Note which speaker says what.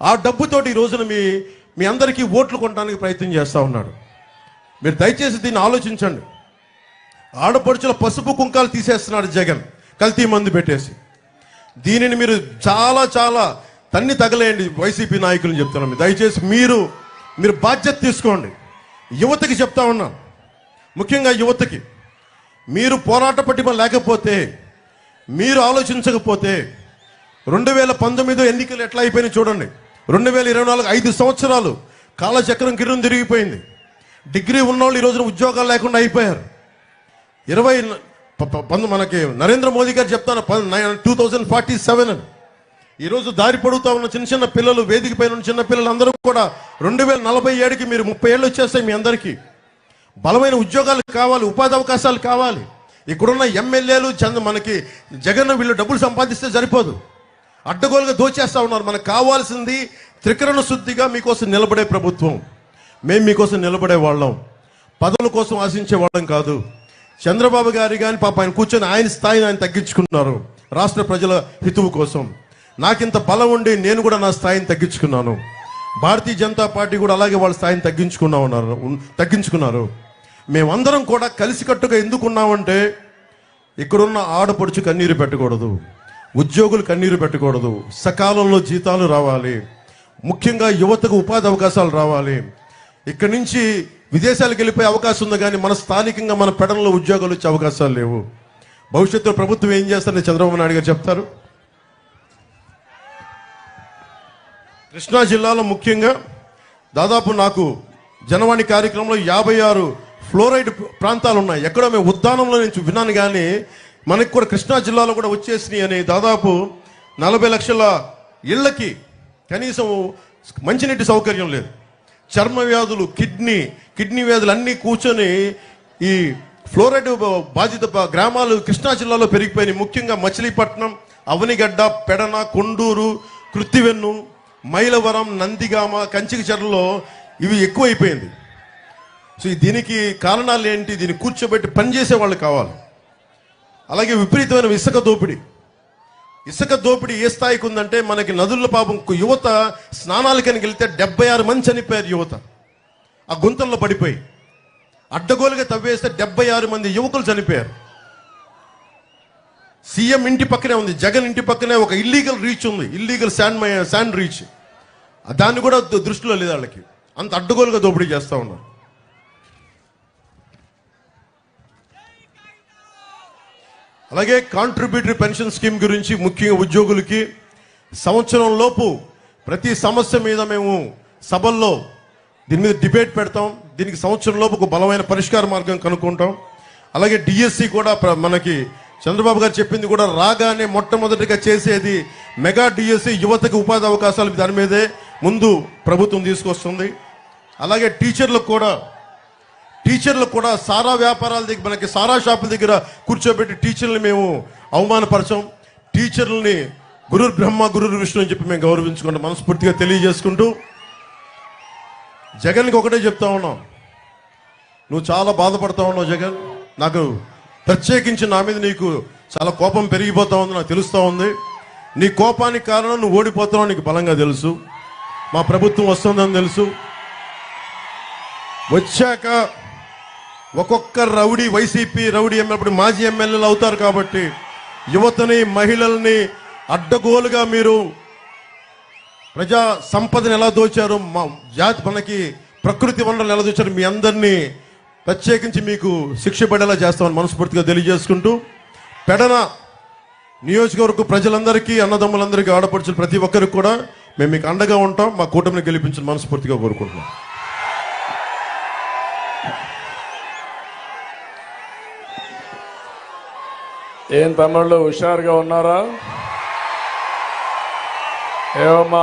Speaker 1: ఆ డబ్బుతోటి ఈ రోజున మీ అందరికీ ఓట్లు కొనడానికి ప్రయత్నం చేస్తూ ఉన్నాడు. మీరు దయచేసి దీన్ని ఆలోచించండి. ఆడపడుచుల పసుపు కుంకాలు తీసేస్తున్నాడు జగన్, కల్తీ మందు పెట్టేసి. దీనిని మీరు చాలా చాలా తన్ని తగలేయండి. వైసీపీ నాయకులను చెప్తున్నాం, దయచేసి మీరు బాధ్యత తీసుకోండి. యువతకి చెప్తా ఉన్నాం, ముఖ్యంగా యువతకి, మీరు పోరాట పటిమ లేకపోతే, మీరు ఆలోచించకపోతే 2019 ఎన్నికలు ఎట్లా అయిపోయినాయి చూడండి. 2024 5 సంవత్సరాలు కాలచక్రం కిరణం తిరిగిపోయింది. డిగ్రీ ఉన్నవాళ్ళు ఈ రోజున ఉద్యోగాలు లేకుండా అయిపోయారు. మనకి నరేంద్ర మోదీ గారు చెప్తాను 2047 అని. ఈరోజు దారి పడుతూ ఉన్న చిన్న చిన్న పిల్లలు, వేదిక పైన ఉన్న చిన్న పిల్లలు అందరూ కూడా 2047కి మీరు 30 ఏళ్ళు వచ్చేస్తాయి. మీ అందరికీ బలమైన ఉద్యోగాలు కావాలి, ఉపాధి అవకాశాలు కావాలి. ఇక్కడున్న ఎమ్మెల్యేలు మనకి జగన్ వీళ్ళు డబ్బులు సంపాదిస్తే సరిపోదు, అడ్డగోలుగా దోచేస్తా ఉన్నారు. మనకు కావాల్సింది త్రికరణ శుద్ధిగా మీకోసం నిలబడే ప్రభుత్వం. మేము మీకోసం నిలబడే వాళ్ళం, పదవుల కోసం ఆశించే వాళ్ళం కాదు. చంద్రబాబు గారి కానీ పాప ఆయన కూర్చొని ఆయన స్థాయిని ఆయన తగ్గించుకున్నారు రాష్ట్ర ప్రజల హితువు కోసం. నాకింత బలం ఉండి నేను కూడా నా స్థాయిని తగ్గించుకున్నాను. భారతీయ జనతా పార్టీ కూడా అలాగే వాళ్ళ స్థాయిని తగ్గించుకున్నారు. మేమందరం కూడా కలిసికట్టుగా ఎందుకున్నామంటే, ఇక్కడున్న ఆడపడుచు కన్నీరు పెట్టకూడదు, ఉద్యోగులు కన్నీరు పెట్టకూడదు, సకాలంలో జీతాలు రావాలి, ముఖ్యంగా యువతకు ఉపాధి అవకాశాలు రావాలి. ఇక్కడి నుంచి విదేశాలకు వెళ్ళిపోయే అవకాశం ఉంది, కానీ మన స్థానికంగా మన పెడల్లో ఉద్యోగాలు వచ్చే అవకాశాలు లేవు. భవిష్యత్తులో ప్రభుత్వం ఏం చేస్తారని చంద్రబాబు నాయుడు గారు చెప్తారు. కృష్ణా జిల్లాలో ముఖ్యంగా దాదాపు నాకు జనవాణి కార్యక్రమంలో 56 ఫ్లోరైడ్ ప్రాంతాలు ఉన్నాయి. ఎక్కడో మేము ఉద్దానంలో నుంచి విన్నాను, కానీ మనకి కూడా కృష్ణా జిల్లాలో కూడా వచ్చేసినాయి అని. దాదాపు 40 లక్షల ఇళ్లకి కనీసం మంచినీటి సౌకర్యం లేదు. చర్మ వ్యాధులు, కిడ్నీ వ్యాధులు అన్నీ కూర్చొని ఈ ఫ్లోరైడ్ బాధిత గ్రామాలు కృష్ణా జిల్లాలో పెరిగిపోయినాయి. ముఖ్యంగా మచిలీపట్నం, అవనిగడ్డ, పెడన, కొండూరు, కృత్తివెన్ను, మైలవరం, నందిగామ, కంచికచర్లలో ఇవి ఎక్కువైపోయింది. సో దీనికి కారణాలు ఏంటి? దీన్ని కూర్చోబెట్టి పనిచేసే వాళ్ళు కావాలి. అలాగే విపరీతమైన ఇసుక దోపిడీ ఏ స్థాయికి ఉందంటే, మనకి నదుల్లో పాపం యువత స్నానాలకని వెళ్తే 76 మంది చనిపోయారు. యువత ఆ గుంతల్లో పడిపోయి అడ్డగోలుగా తవ్వేస్తే 76 మంది యువకులు చనిపోయారు. సీఎం ఇంటి పక్కనే ఉంది, జగన్ ఇంటి పక్కనే ఒక ఇల్లీగల్ రీచ్ ఉంది, ఇల్లీగల్ శాండ్ రీచ్. దాన్ని కూడా దృష్టిలో లేదు వాళ్ళకి. అంత అడ్డగోలుగా దోపిడీ చేస్తూ ఉన్నారు. అలాగే కాంట్రిబ్యూటరీ పెన్షన్ స్కీమ్ గురించి ముఖ్యంగా ఉద్యోగులకి సంవత్సరం లోపు ప్రతి సమస్య మీద మేము సభల్లో దీని మీద డిబేట్ పెడతాం. దీనికి సంవత్సరం లోపు ఒక బలమైన పరిష్కార మార్గం కనుక్కుంటాం. అలాగే డిఎస్సి కూడా మనకి చంద్రబాబు గారు చెప్పింది కూడా రాగానే మొట్టమొదటిగా చేసేది మెగా డిఎస్సి, యువతకు ఉపాధి అవకాశాలు. దాని మీదే ముందు ప్రభుత్వం తీసుకొస్తుంది. అలాగే టీచర్లకు కూడా సారా వ్యాపారాల దగ్గర, మనకి సారా షాపుల దగ్గర కూర్చోబెట్టి టీచర్లని మేము అవమానపరచాం. టీచర్లని గురుర్ బ్రహ్మ గురుర్ విష్ణు అని చెప్పి మేము గౌరవించుకుంటాం. మనస్ఫూర్తిగా తెలియజేసుకుంటూ జగన్కి ఒకటే చెప్తా ఉన్నాం, నువ్వు చాలా బాధపడతా ఉన్నావు జగన్. నాకు ప్రత్యేకించి నా మీద నీకు చాలా కోపం పెరిగిపోతా ఉంది, నాకు తెలుస్తూ ఉంది. నీ కోపానికి కారణం నువ్వు ఓడిపోతున్నావు నీకు బలంగా తెలుసు. మా ప్రభుత్వం వస్తుందని తెలుసు. వచ్చాక ఒక్కొక్క రౌడీ, వైసీపీ రౌడీ ఎమ్మెల్యే, మాజీ ఎమ్మెల్యేలు అవుతారు. కాబట్టి యువతని, మహిళల్ని అడ్డగోలుగా మీరు ప్రజా సంపదను ఎలా దోచారు, మనకి ప్రకృతి వనరులు ఎలా దోచారు, మీ అందరినీ ప్రత్యేకించి మీకు శిక్ష పడేలా చేస్తామని మనస్ఫూర్తిగా తెలియజేసుకుంటూ, పెడన నియోజకవర్గ ప్రజలందరికీ, అన్నదమ్ములందరికీ, ఆడపడుచులు ప్రతి ఒక్కరికి కూడా మేము మీకు అండగా ఉంటాం. మా కూటమిని గెలిపించిన మనస్ఫూర్తిగా కోరుకుంటున్నాం.
Speaker 2: ఏం తమ్ముళ్ళు హుషారుగా ఉన్నారా? ఏమమ్మా